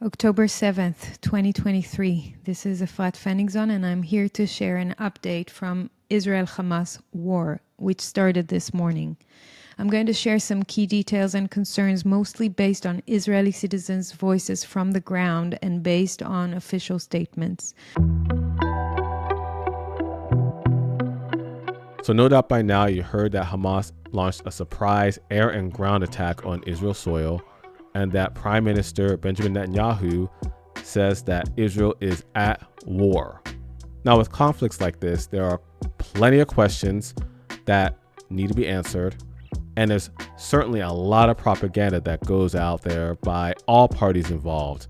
October 7th, 2023. This is Efrat Fenigson, and I'm here to share an update from Israel-Hamas war, which started this morning. I'm going to share some key details and concerns, mostly based on Israeli citizens' voices from the ground and based on official statements. So no doubt by now you heard that Hamas launched a surprise air and ground attack on Israel soil, and that Prime Minister Benjamin Netanyahu says that Israel is at war. Now, with conflicts like this, there are plenty of questions that need to be answered, and there's certainly a lot of propaganda that goes out there by all parties involved.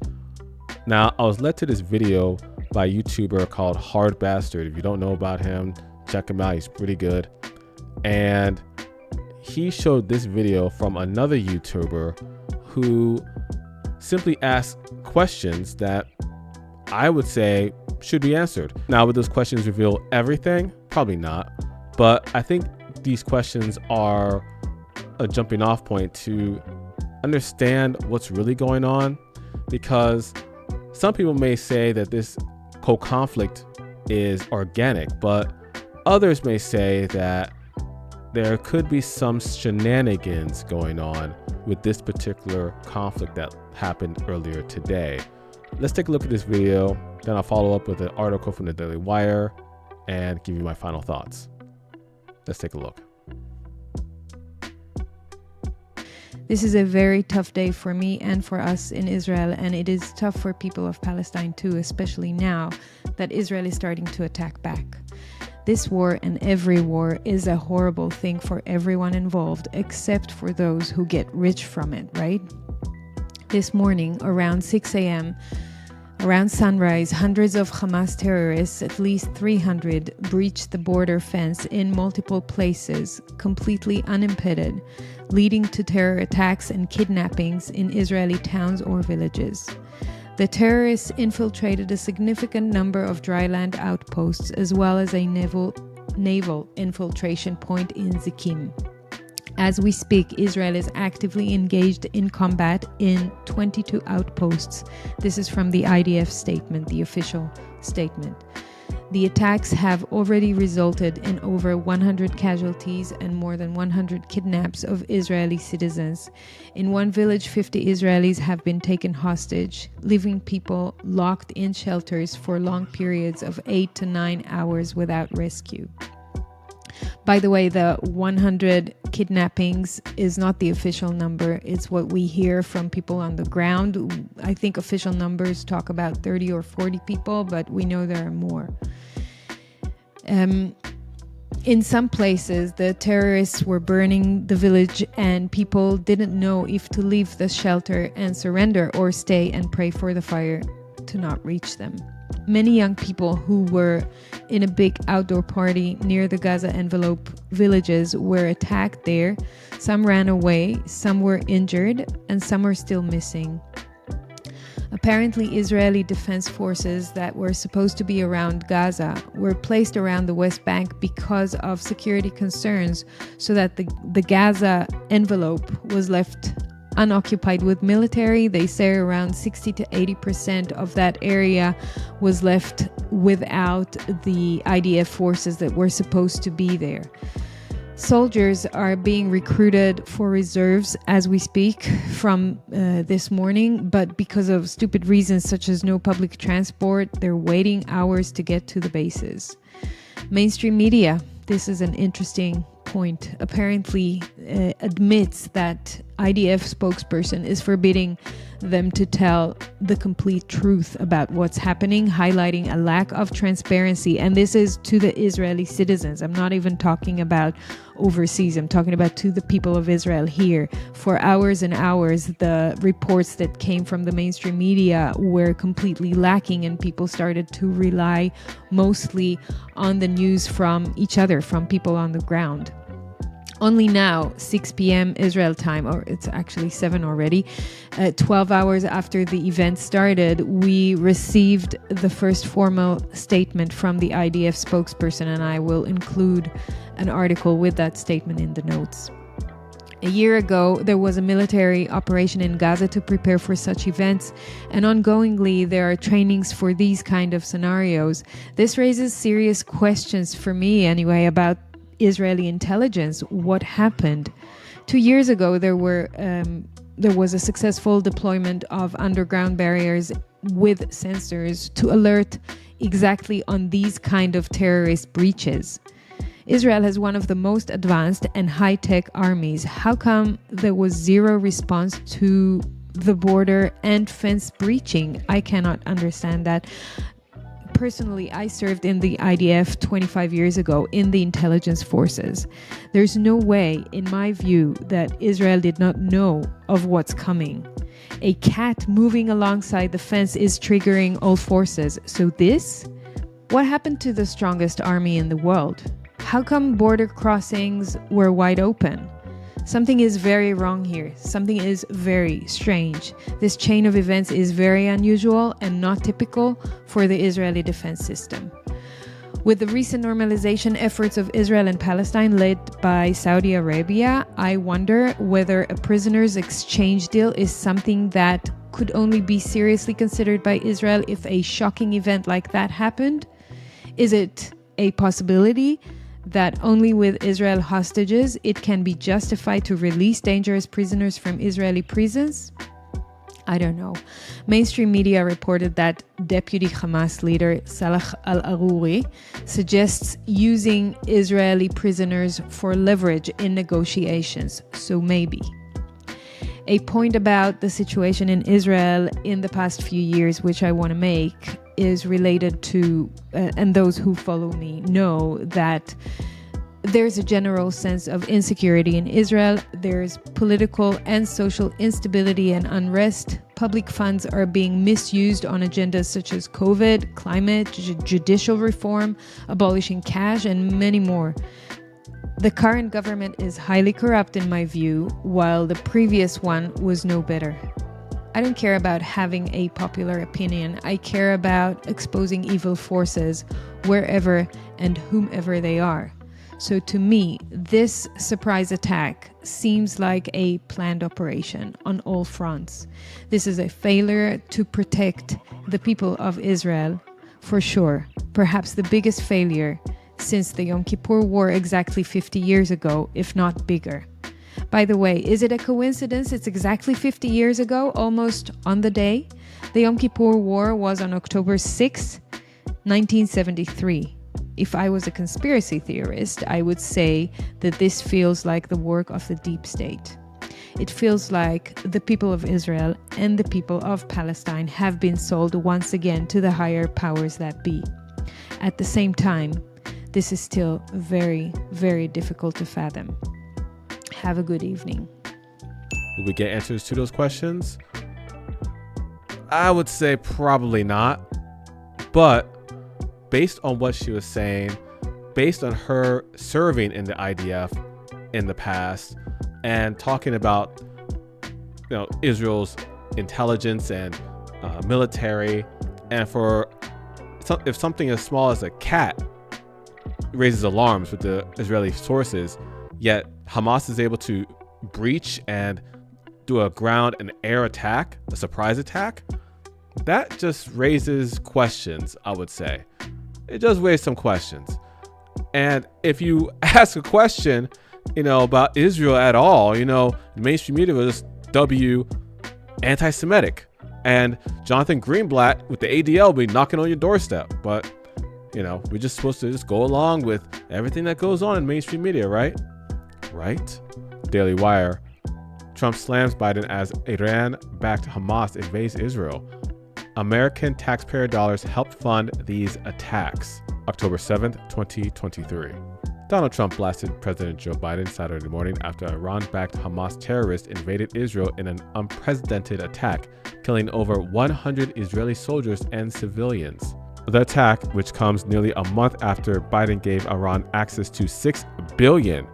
Now, I was led to this video by a YouTuber called Hard Bastard. If you don't know about him, check him out. He's pretty good. And he showed this video from another YouTuber who simply asked questions that I would say should be answered. Now, would those questions reveal everything? Probably not. But I think these questions are a jumping off point to understand what's really going on, because some people may say that this co-conflict is organic, but others may say that there could be some shenanigans going on with this particular conflict that happened earlier today. Let's take a look at this video, then I'll follow up with an article from the Daily Wire and give you my final thoughts. Let's take a look. This is a very tough day for me and for us in Israel, and it is tough for people of Palestine too, especially now that Israel is starting to attack back. This war and every war is a horrible thing for everyone involved, except for those who get rich from it, right? This morning, around 6 a.m., around sunrise, hundreds of Hamas terrorists, at least 300, breached the border fence in multiple places, completely unimpeded, leading to terror attacks and kidnappings in Israeli towns or villages. The terrorists infiltrated a significant number of dry land outposts, as well as a naval infiltration point in Zikim. As we speak, Israel is actively engaged in combat in 22 outposts. This is from the IDF statement, the official statement. The attacks have already resulted in over 100 casualties and more than 100 kidnaps of Israeli citizens. In one village, 50 Israelis have been taken hostage, leaving people locked in shelters for long periods of 8 to 9 hours without rescue. By the way, the 100 kidnappings is not the official number. It's what we hear from people on the ground. I think official numbers talk about 30 or 40 people, but we know there are more. In some places, the terrorists were burning the village and people didn't know if to leave the shelter and surrender or stay and pray for the fire to not reach them. Many young people who were in a big outdoor party near the Gaza envelope villages were attacked there. Some ran away, some were injured, and some are still missing. Apparently, Israeli defense forces that were supposed to be around Gaza were placed around the West Bank because of security concerns, so that the Gaza envelope was left unoccupied with military. They say around 60 to 80% of that area was left without the IDF forces that were supposed to be there. Soldiers are being recruited for reserves as we speak from this morning, but because of stupid reasons such as no public transport, they're waiting hours to get to the bases. Mainstream media, this is an interesting point, apparently admits that IDF spokesperson is forbidding them to tell the complete truth about what's happening, highlighting a lack of transparency. And this is to the Israeli citizens. I'm not even talking about overseas. I'm talking about to the people of Israel here. For hours and hours, the reports that came from the mainstream media were completely lacking, and people started to rely mostly on the news from each other, from people on the ground. Only now, 6 p.m. Israel time, or it's actually 7 already, 12 hours after the event started, we received the first formal statement from the IDF spokesperson, and I will include an article with that statement in the notes. A year ago, there was a military operation in Gaza to prepare for such events, and ongoingly there are trainings for these kind of scenarios. This raises serious questions for me anyway about Israeli intelligence. What happened? 2 years ago, there was a successful deployment of underground barriers with sensors to alert exactly on these kind of terrorist breaches. Israel has one of the most advanced and high-tech armies. How come there was zero response to the border and fence breaching? I cannot understand that. Personally, I served in the IDF 25 years ago in the intelligence forces. There's no way, in my view, that Israel did not know of what's coming. A cat moving alongside the fence is triggering all forces. So this? What happened to the strongest army in the world? How come border crossings were wide open? Something is very wrong here. Something is very strange. This chain of events is very unusual and not typical for the Israeli defense system. With the recent normalization efforts of Israel and Palestine led by Saudi Arabia, I wonder whether a prisoners exchange deal is something that could only be seriously considered by Israel if a shocking event like that happened. Is it a possibility that only with Israel hostages it can be justified to release dangerous prisoners from Israeli prisons? I don't know. Mainstream media reported that Deputy Hamas leader Salah al-Aruri suggests using Israeli prisoners for leverage in negotiations. So maybe. A point about the situation in Israel in the past few years, which I want to make, is related to, and those who follow me know that there's a general sense of insecurity in Israel. There's political and social instability and unrest. Public funds are being misused on agendas such as COVID, climate, judicial reform, abolishing cash, and many more. The current government is highly corrupt in my view, while the previous one was no better. I don't care about having a popular opinion. I care about exposing evil forces wherever and whomever they are. So to me, this surprise attack seems like a planned operation on all fronts. This is a failure to protect the people of Israel, for sure. Perhaps the biggest failure since the Yom Kippur War exactly 50 years ago, if not bigger. By the way, is it a coincidence it's exactly 50 years ago, almost on the day? The Yom Kippur War was on October 6, 1973. If I was a conspiracy theorist, I would say that this feels like the work of the deep state. It feels like the people of Israel and the people of Palestine have been sold once again to the higher powers that be. At the same time, this is still very, very difficult to fathom. Have a good evening. Will we get answers to those questions? I would say probably not. But based on what she was saying, based on her serving in the IDF in the past and talking about Israel's intelligence and military, and if something as small as a cat raises alarms with the Israeli sources, yet Hamas is able to breach and do a ground and air attack, a surprise attack, that just raises questions, I would say. It does raise some questions. And if you ask a question, about Israel at all, mainstream media will just dub you anti-Semitic. And Jonathan Greenblatt with the ADL will be knocking on your doorstep. But, we're just supposed to just go along with everything that goes on in mainstream media, right? Right? Daily Wire. Trump slams Biden as Iran-backed Hamas invades Israel. American taxpayer dollars helped fund these attacks. October 7th, 2023. Donald Trump blasted President Joe Biden Saturday morning after Iran-backed Hamas terrorists invaded Israel in an unprecedented attack, killing over 100 Israeli soldiers and civilians. The attack, which comes nearly a month after Biden gave Iran access to $6 billion,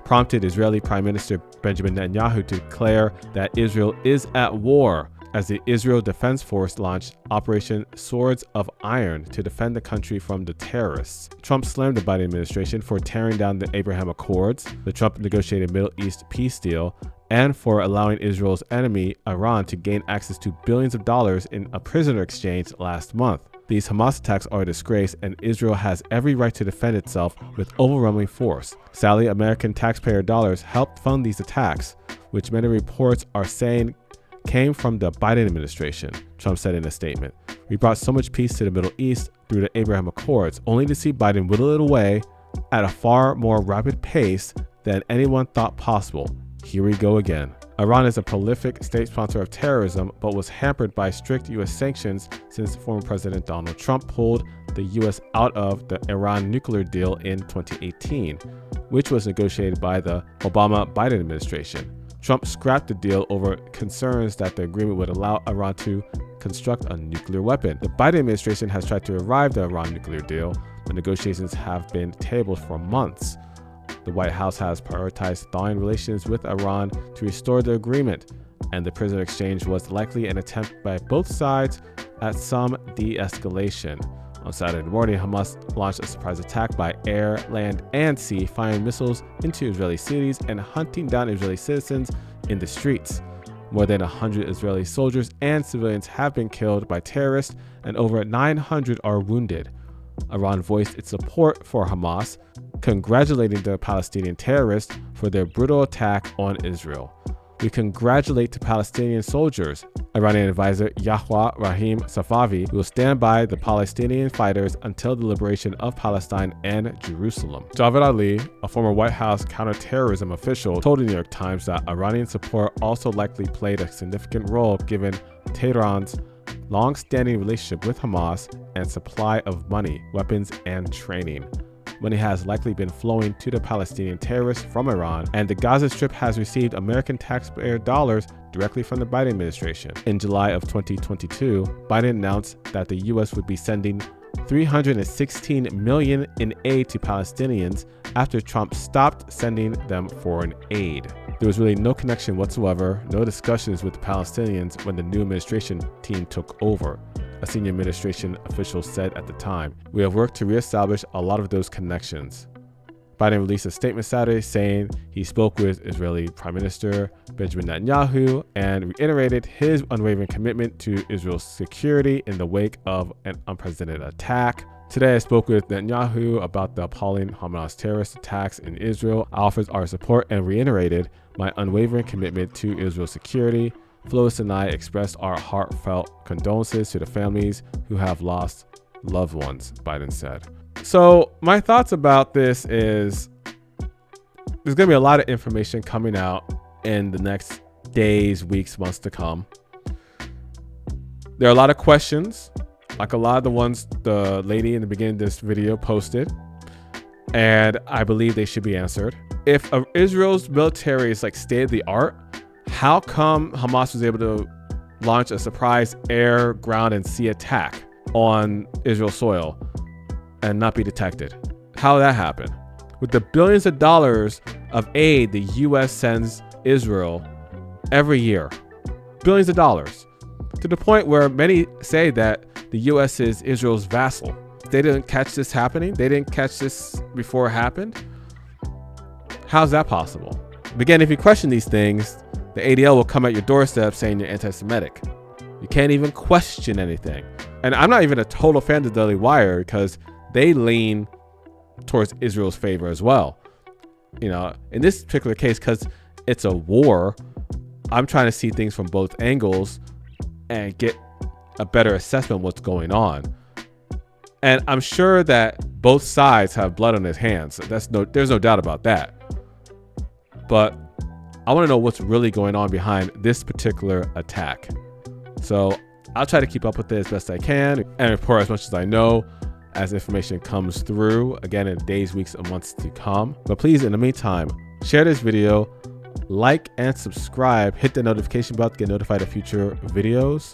prompted Israeli Prime Minister Benjamin Netanyahu to declare that Israel is at war as the Israel Defense Force launched Operation Swords of Iron to defend the country from the terrorists. Trump slammed the Biden administration for tearing down the Abraham Accords, the Trump negotiated Middle East peace deal, and for allowing Israel's enemy, Iran, to gain access to billions of dollars in a prisoner exchange last month. These Hamas attacks are a disgrace, and Israel has every right to defend itself with overwhelming force. Sadly, American taxpayer dollars helped fund these attacks, which many reports are saying came from the Biden administration, Trump said in a statement. We brought so much peace to the Middle East through the Abraham Accords, only to see Biden whittle it away at a far more rapid pace than anyone thought possible. Here we go again. Iran is a prolific state sponsor of terrorism, but was hampered by strict U.S. sanctions since former President Donald Trump pulled the U.S. out of the Iran nuclear deal in 2018, which was negotiated by the Obama-Biden administration. Trump scrapped the deal over concerns that the agreement would allow Iran to construct a nuclear weapon. The Biden administration has tried to revive the Iran nuclear deal, but negotiations have been tabled for months. The White House has prioritized thawing relations with Iran to restore the agreement, and the prisoner exchange was likely an attempt by both sides at some de-escalation. On Saturday morning, Hamas launched a surprise attack by air, land, and sea, firing missiles into Israeli cities and hunting down Israeli citizens in the streets. More than 100 Israeli soldiers and civilians have been killed by terrorists, and over 900 are wounded. Iran voiced its support for Hamas, congratulating the Palestinian terrorists for their brutal attack on Israel. We congratulate the Palestinian soldiers. Iranian advisor Yahya Rahim Safavi will stand by the Palestinian fighters until the liberation of Palestine and Jerusalem. Javed Ali, a former White House counterterrorism official, told the New York Times that Iranian support also likely played a significant role given Tehran's long-standing relationship with Hamas and supply of money, weapons, and training. Money has likely been flowing to the Palestinian terrorists from Iran, and the Gaza Strip has received American taxpayer dollars directly from the Biden administration. In July of 2022, Biden announced that the U.S. would be sending $316 million in aid to Palestinians after Trump stopped sending them foreign aid. There was really no connection whatsoever, no discussions with the Palestinians when the new administration team took over, a senior administration official said at the time. We have worked to reestablish a lot of those connections. Biden released a statement Saturday saying he spoke with Israeli Prime Minister Benjamin Netanyahu and reiterated his unwavering commitment to Israel's security in the wake of an unprecedented attack. Today, I spoke with Netanyahu about the appalling Hamas terrorist attacks in Israel. I offered our support and reiterated my unwavering commitment to Israel's security. Phyllis and I expressed our heartfelt condolences to the families who have lost loved ones, Biden said. So my thoughts about this is there's going to be a lot of information coming out in the next days, weeks, months to come. There are a lot of questions, like a lot of the ones the lady in the beginning of this video posted, and I believe they should be answered. If Israel's military is like state of the art, how come Hamas was able to launch a surprise air, ground, and sea attack on Israel soil and not be detected? How did that happen? With the billions of dollars of aid the U.S. sends Israel every year, billions of dollars, to the point where many say that the U.S. is Israel's vassal. They didn't catch this happening. They didn't catch this before it happened. How's that possible? Again, if you question these things, the ADL will come at your doorstep saying you're anti-Semitic. You can't even question anything. And I'm not even a total fan of the Daily Wire because they lean towards Israel's favor as well. You know, in this particular case, because it's a war, I'm trying to see things from both angles and get a better assessment of what's going on. And I'm sure that both sides have blood on their hands. There's no doubt about that. But I want to know what's really going on behind this particular attack. So I'll try to keep up with it as best I can and report as much as I know as information comes through, again, in days, weeks, and months to come. But please, in the meantime, share this video, like and subscribe, hit the notification bell to get notified of future videos.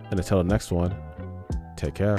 And until the next one, take care.